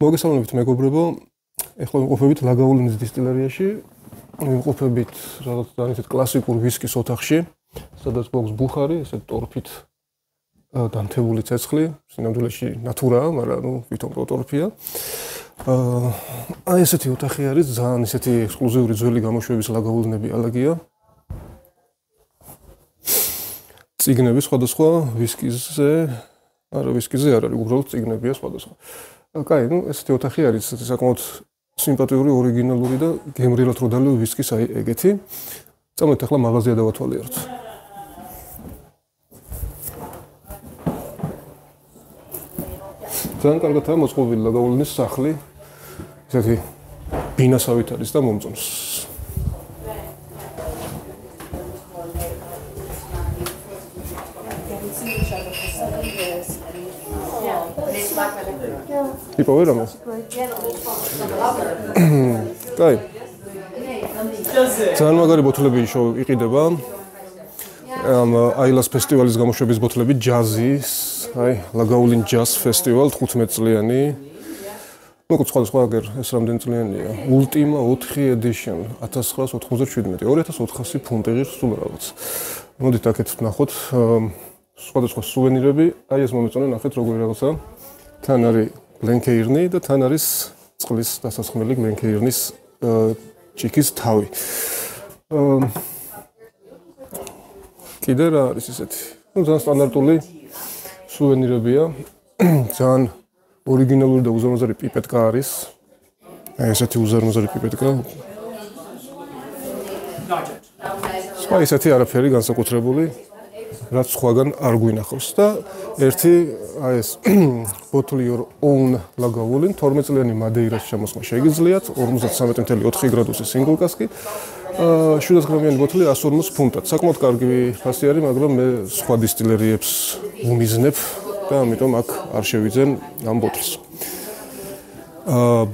მოგესალმებით მეგობრებო, ეხლა ვიმყოფებით ლაგაულინის დისტილერიაში, ვიმყოფებით რაღაც ძალიან კლასიკურ ვისკის ოთახში, სადაც გვაქვს ბუხარი, ესეთ ტორფით დამთებული ცეცხლი, სინამდვილეში ნატურაა, მაგრამ ვითომ ტორფია. აი ესეთი ოთახი არის, ძალიან ესეთი ექსკლუზიური ძველი გამოშვების ლაგაულინები ალაგია. წიგნები სხვადასხვა ვისკიზე, არა ვისკიზე არ არის, უბრალოდ წიგნებია სხვადასხვა. კაი, ესეთი ოთახი არის, საკმაოდ სიმპათიური, ორიგინალური და გემრიელად რო დალევ ვისკის აი ეგეთი. წამოდით ახლა მაღაზია დავათვალიეროთ. ძალიან კარგადაა მოწყობილი ლაგაულინის სახლი. ესეთი ბინასავით არის და მომწონს. People wait a minute. კაი. ძალიან მაგარი ბოთლები იყიდება. აილას ფესტივალის გამოშვების ბოთლები ჯაზის, აი, ლაგაულინ ჯაზ ფესტივალ 15 წლიანი. მოკლედ სხვადასხვა ეს რამდენი წლიანია. Ultima 4 edition 1997, 2400 ფუნტი ღირს სულ რაღაც. მოდით აქეთ ვნახოთ სხვადასხვა სუვენირები. აი ეს მომეწონა, ნახეთ როგორი რაღაცა. თან არის გლენკეირნი და თან არის წყლის დასასხმელი გლენკეირნის ჭიქის თავი. კიდე რა არის ესეთი? ძალიან სტანდარტული სუვენირებია. ძალიან ორიგინალური და უზარმაზარი პიპეტკა არის. აი ესეთი უზარმაზარი პიპეტკა. სხვა ესეთი არაფერი განსაკუთრებული. რაც სხვაგან არ გვინახავს და ერთი აი ეს bottle your own ლაგაულინ 12 წლიანი მადეირას ჩამოსმა შეგიძლიათ 53.4 გრადუსი single cask-ი 700 გრამიანი ბოთლი 140 ფუნტად. საკმაოდ კარგი ფასი არის, მაგრამ მე სხვა დისტილერიებს უმიზნებ და ამიტომ აქ არ შევიძენ ამ ბოთლს.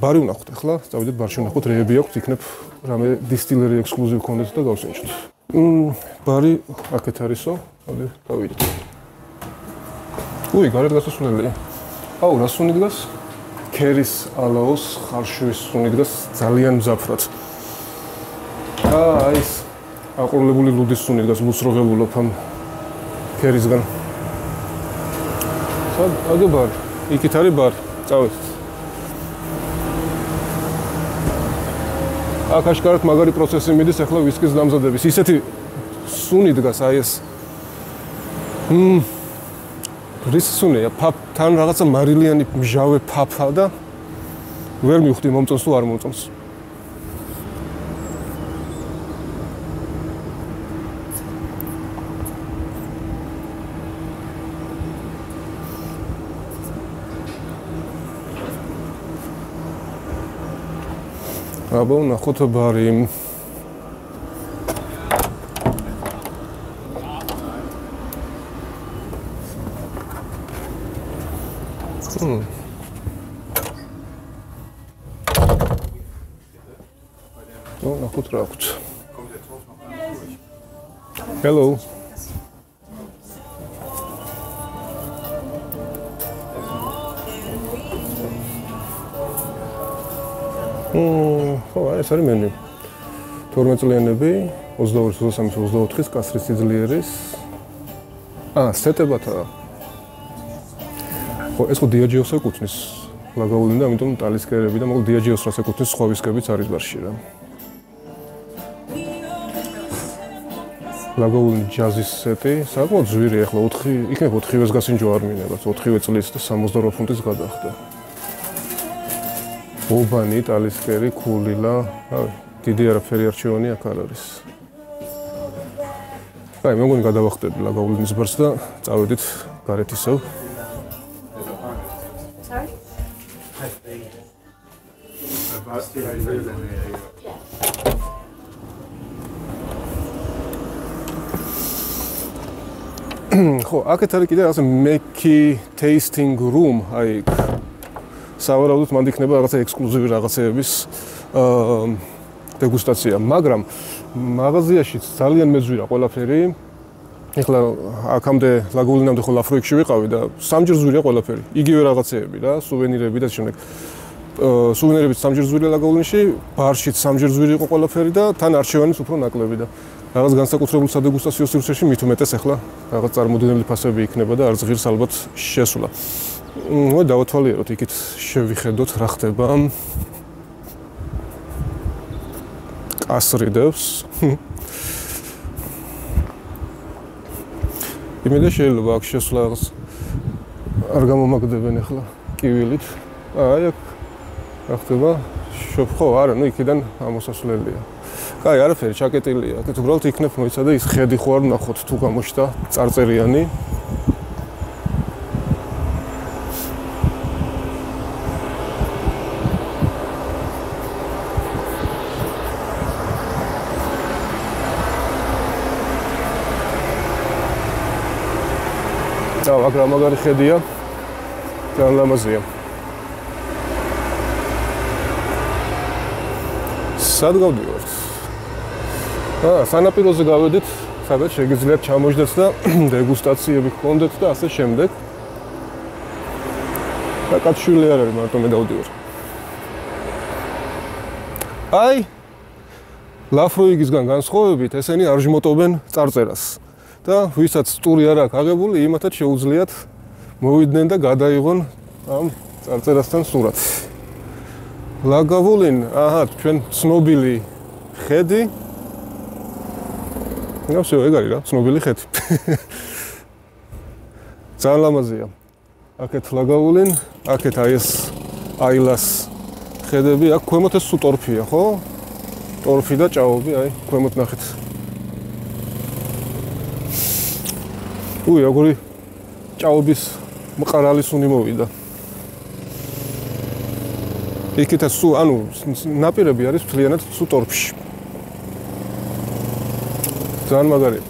ბარი ვნახოთ ახლა, წავიდეთ ბარში ვნახოთ რეები აქვს, იქნებ რამე დისტილერი ექსკლუზივ კონდეთ და გავსინჯოთ. ბარი აქეთ არისო, მოდი გავიდეთ. გარეთ გასასვლელია. აუ, რა სუნი დგას? ქერის ალაოს ხარშვის სუნი დგას ძალიან მძაფრად. აი ეს აყოლებული ლუდის სუნი დგას, ლუდს რო ველულობ ამ ქერისგან. აგე ბარი, იქით არის ბარი, წავედით. აქ აშკარად მაგარი პროცესი მიდის ახლა ვისკის დამზადების. ისეთი სუნი დგას აი ეს. რის სუნია, თან რაღაცა მარილიანი მჟავე ფაფა და ვერ მივხვდი მომწონს თუ არ მომწონს. აბა ვნახოთ ბარი. ნახოთ რა აქვს. Hello. ეს არის მენიუ. 12 წლიანები, 22-23 კასრის სიძლიერის. სეტებათაა. ეს ხო დიაჯეოს ეკუთვნის ლაგაულინი და ამიტომ ტალისკერები და მოკლედ დიაჯეოს რას ეკუთვნის სხვა ვისკებიც არის ბარში რა. ლაგაულინი ჯაზის სეტი, საკმაოდ ძვირია, ახლა 4, იქნებ 4-ვეს გასინჯო არ მინებაც, 4-ვე წლის და 68 ფუნტის გადახდა. ობანი, ტალისკერი, ქულილა, დიდი არაფერი არჩევანი აქ არ არის. აი, მე მგონი გადავახტები ლაგაულინის ბარს და წავედით გარეთ ისევ. ხო, აქეთ არის კიდე რაღაცა Meki tasting room, აი სავარაუდოდ მანდ იქნება რაღაცა ექსკლუზივი რაღაცეების დეგუსტაცია, მაგრამ მაღაზიაში ძალიან მეძვირა ყველაფერი. ეხლა აქამდე ლაგაულინამდე ხო ლაფროიქში ვიყავი და სამჯერ ზვირია ყველაფერი. იგივე რაღაცეები რა, სუვენირები და შემდეგ. სუვენირებით სამჯერ ზვირია ლაგაულინში, ბარშიც სამჯერ ზვირი იყო ყველაფერი და თან არჩევანის უფრო ნაკლები და რაღაც განსაკუთრებულ სადეგუსტაციო სივრცეში მით უმეტეს ახლა რაღაც წარმოდგენილი ფასები იქნება და არც ღირს ალბათ შესულა. დავათვალიეროთ, იქით შევიხედოთ რა ხდება. კასრიდებს. იმედი შეიძლება აქ შესვლა რაღაც არ გამომაგდებენ ახლა კივილით. აი აქ რა ხდება? ხო, არა, იქიდან ამოსასვლელია. კაი, არაფერი ჩაკეტილია. აქეთ უბრალოდ იქნებ მოიცადა ის ხედი ხო არ ნახოთ თუ გამოჩნდა წარწერიანი. მაგრამ მაგარი ხედია. ძალიან ლამაზია. სად გავდივართ? სანაპიროზე გავედით, სადაც შეგიძლიათ ჩამოჯდეთ და დეგუსტაციები გქონდეთ და ასე შემდეგ. და კაცშვილი არ არის, მარტო მე დავდივარ. აი, ლაფროიგისგან განსხვავებით, ესენი არ ჟმოტობენ წარწერას. და ვისაც ტური არ აქვს აღებული, იმათაც შეუძლიათ მოვიდნენ და გადაიღონ ამ წარწერასთან სურათი. ლაგაულინ, ჩვენ ცნობილი ხედი. ნავსე, ეგ არის რა, ცნობილი ხედი. ძალიან ლამაზია. აქეთ ლაგაულინ, აქეთ აი ეს აილას ხედები, აქ ქვემოთ ეს ტორფია, ხო? ტორფი და ჭაობი, აი, ქვემოთ ნახეთ. როგორი ჭაობის მყრალი სუნი მოვიდა. იქითაც ნაპირები არის მთლიანად ტორფში. ძალიან მაგარია.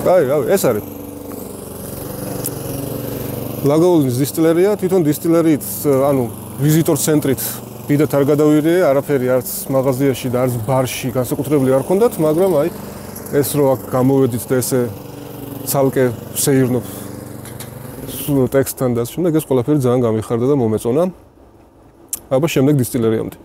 აი, ეს არის. ლაგაულინის დისტილერია, თვითონ დისტილერიით, ვიზიტორ ცენტრით დიდად არ გადავირიე, არაფერი არც მაღაზიაში და არც ბარში განსაკუთრებული არ ჰქონდათ, მაგრამ აი ეს რო აქ გამოვედით და ესე ცალკე ვსეირნობ ტექსტთან და შემდეგ ეს ყველაფერი ძალიან გამიხარდა და მომეწონა. აბა შემდეგ დისტილერიამდე.